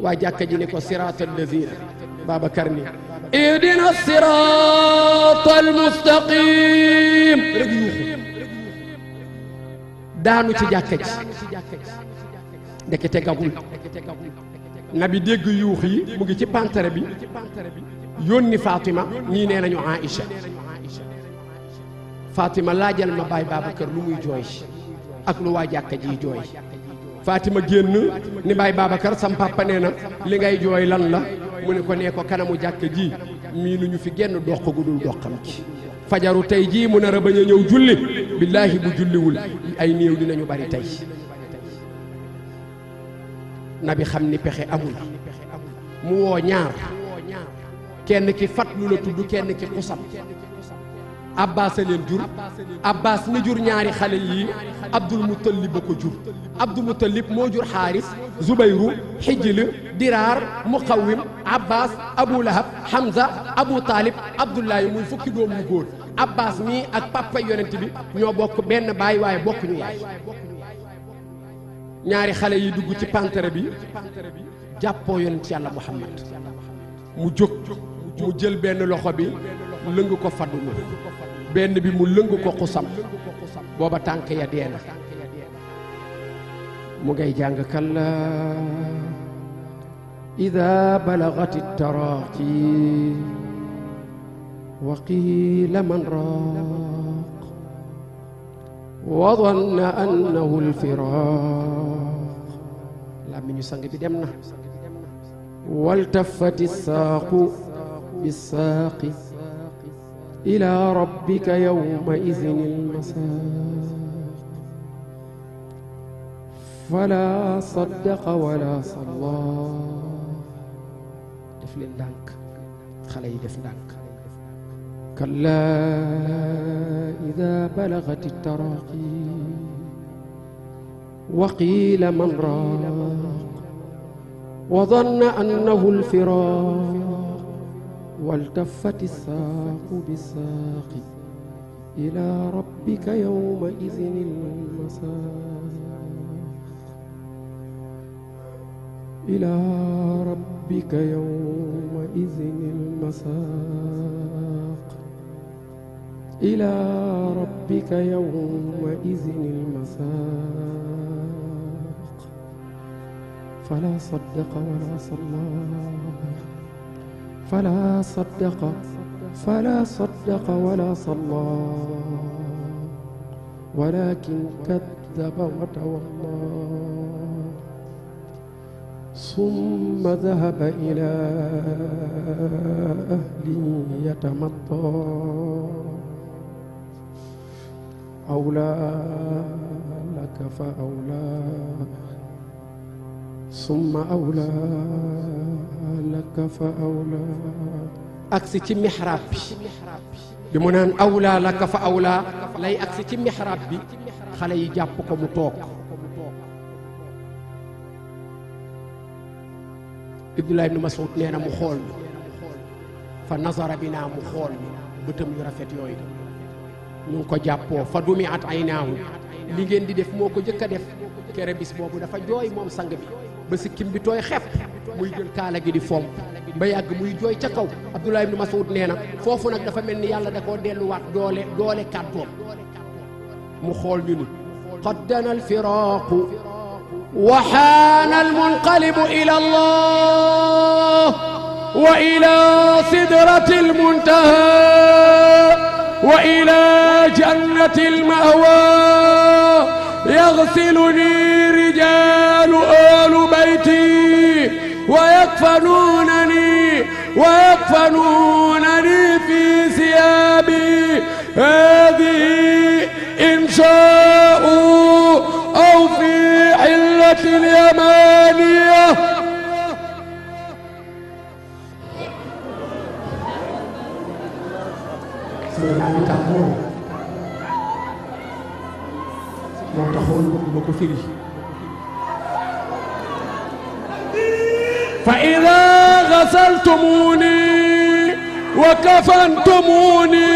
waa jàkka ji ne ko siraatal lazina Babacar ni ihdina siraatal mustaqim rek yuuxu daanu ci jàkka ji ndekete gagul nabi dégg yuux yi mu ngi ci pantere bi yónni Fatima ñii nee nañu Aïcha Fatima laajal ma baay Babacar lu muy jooy ak lu waa jàkka ji jooy Fatima génn ni baay Babacar sam papa nee na li ngay jooy lan la mu ne ko nee ko kanamu jàkka ji miinuñu fi genn dox gu dul doxam ci fajaru tey jii mu nar a bañ a ñëw julli billaahi bu julliwul ay néew dinañu bari tey nabi xam ni pexe amul mu woo ñaar kenn ki fatlu la tudd kenn ki xusam Abbas a leen jur Abbas mi jur ñaari xale yi Abdul Muttalib ba ko jur Abdul Muttalib moo jur Xaaris Zubayru Xijil Diraar Muqawwim Abbas Abu Lahab Hamza Abu Talib Abdullahi muy fukki doom yu góor Abbas mii ak papa yonent bi ñoo bokk benn baay waaye bokk ñu yaay ñaari xale yi dugg ci pantere bi jàppoo yonent yàlla Muhammad mu jóg mu jël benn loxo bi lëng ko faduma benn bi mu lëng ko xusam booba tànk ya dee na mu ngay jàng kalla ida balagati taraqi wa qiila man raaq wa danna annahu alfiraaq làmmiñu sang bi dem na waltafati saaqu bisaaqi ila rabbika yawma idin almasaaq fala saddaqa wala salla def leen ndànk xale yi def ndànk kalla ida balagati taraqi wa qiila man raaq wa danna annahu alfiraaq والتفت الساق بالساق إلى ربك يومئذ المساق إلى ربك يومئذ المساق إلى ربك يومئذ المساق فلا صدق ولا صلى فلا صدق ولا صلى ولكن كذب وتولى ثم ذهب إلى أهله يتمطى أولى لك فأولى ثم أولى لك فأولى agsi ci mihrab bi mu naan awla laka fa awla lay agsi ci mihrab bi xale yi jàpp ko mu toog Abdullah ibn Mas'ud nee na mu xool fa nazara bina mu xool bëtam yu rafet yooyu ñu ngi ko jàppoo fa dumi at aynaahu li ngeen di def moo ko jëkk a def kere bis boobu dafa jooy moom sang bi ba sikkim bi tooy xepp muy jël kaala gi di fomp ba yàgg muy jooy ca kaw Abdullah ibn Mas'ud nee na foofu nag dafa mel ni yàlla da koo delluwaat doole kàddoom mu xool ñu ni qaddana alfiraaqu wa haana almunqalibu ila allah wa ila sidrati almuntaha wa ila jannati alma'wa yaghsiluni rijalu ahlu bayti ويكفنونني في ثيابي هذه إن شاءوا أو في حلة اليمانية فإذا غسلتموني وكفنتموني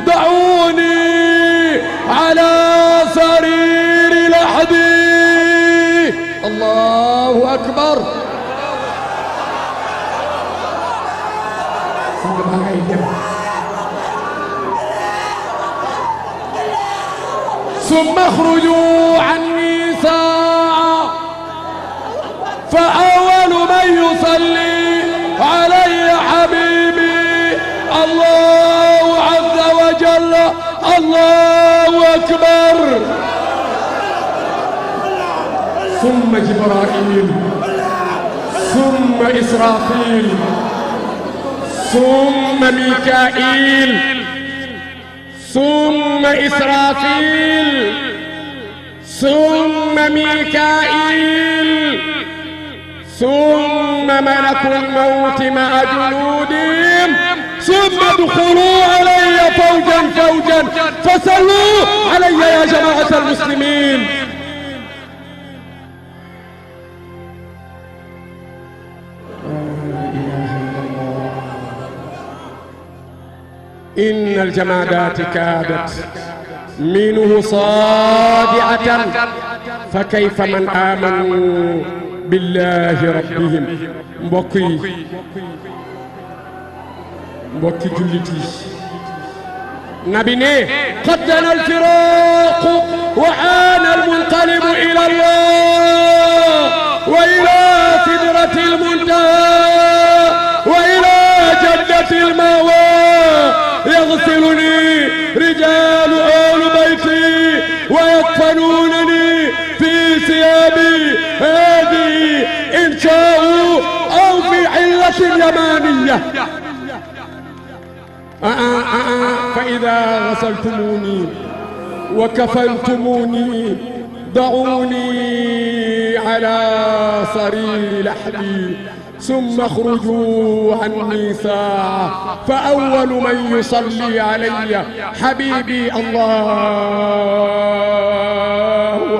دعوني على سرير لحدي الله أكبر sang baa ngay dem ثم اخرجوا عني ساعة فأول من يصلي علي حبيبي الله عز وجل الله أكبر ثم جبرائيل ثم إسرافيل ثم ميكائيل ثم إسرافيل ثم ميكائيل ثم ملك الموت مع جنودهم ثم ادخلوا علي فوجا فوجا فصلوا علي يا جماعة المسلمين إن الجمادات كادت منه صادعة فكيف من آمنوا بالله ربهم mbokki julliti nabi ne qaddana alfiraq wa ana almunqalib ila Allah wa ila sidrati almuntaha wa ila jaddati almawa يغسلني رجال آل بيتي ويكفنونني في ثيابي هذه إن شاءوا أو في علة يمانية فإذا غسلتموني وكفنتموني ضعوني على صرير لحدي ثم اخرجوا عني ساعة فأول من يصلي علي حبيبي الله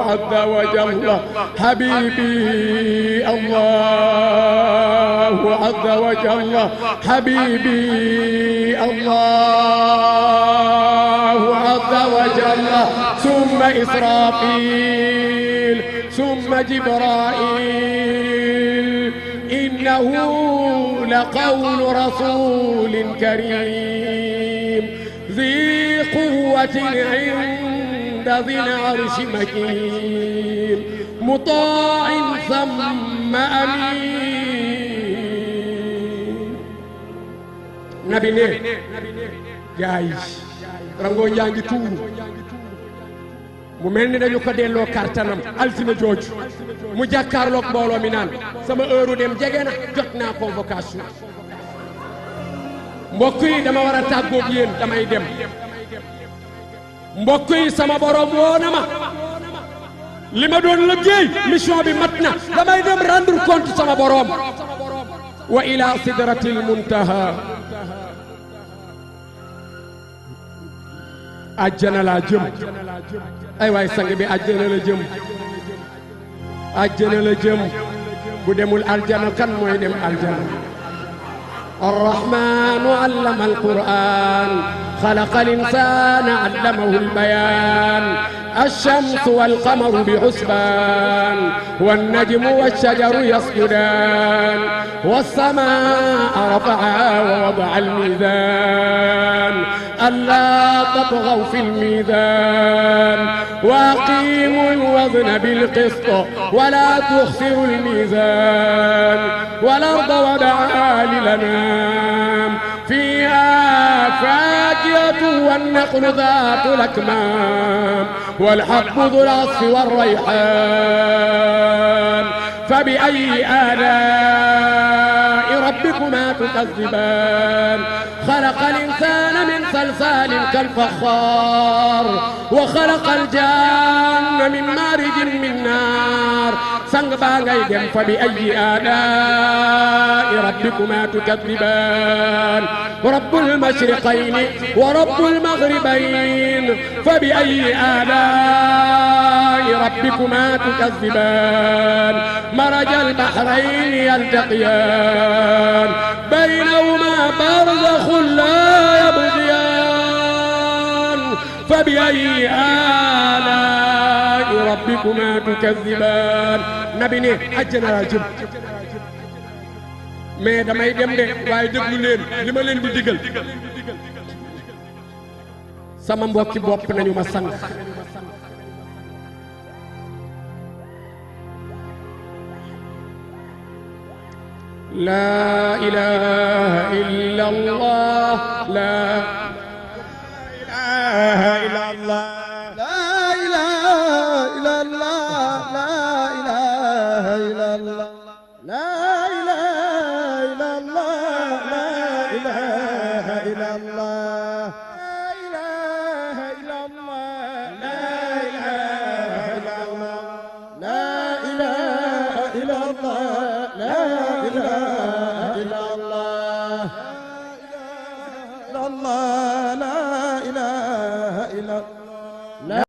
عز وجل حبيبي الله عز وجل حبيبي الله عز وجل ثم إسرافيل ثم جبرائيل إنه لقول رسول كريم ذي قوة عند ذي العرش مكين مطاع ثم أمين نبي ne gaay rango njangi tuuru mu mel ni dañu ko delloo kartanam altine jooju mu jàkkaarloog mbooloo mi naan sama heure dem jege na jot naa convocation mbokk yi dama war a tàggoog yéen damay dem mbokk yi sama borom woo na ma li ma doon liggéey mission bi mat na damay dem rendre compte sama borom wa ila sidratil muntaha àjjana laa jëm ay waay sang bi àjjana la jëm àjjana la jëm bu demul aljana kan mooy dem aljana الرحمن علم القرآن خلق الإنسان علمه البيان الشمس والقمر بحسبان والنجم والشجر يسجدان والسماء رفعها ووضع الميزان ألا تطغوا في الميزان وأقيموا الوزن بالقسط ولا تخسروا الميزان والأرض وضعها للأنام فيها فاكهة والنخل ذات الأكمام والحب ذو العصف والريحان فبأي آلاء ربكما تكذبان خلق الإنسان من صلصال كالفخار وخلق الجان من مارج من نار سنغبان فبأي آلاء ربكما تكذبان رب المشرقين ورب المغربين فبأي آلاء ربكما تكذبان مرج البحرين يلتقيان بينهما برزخ لا يبغيان فبأي آلاء ربكما تكذبان نبني أجنا جب mais damay dem de waaye déglu leen li ma leen di digal sama mbokki bopp nañu ma sang laa ilaaha illallah laa ilaaha illallah laa ilaaha illallah laa ilaaha illallah laa ilaaha illallah laa ilaaha illallah la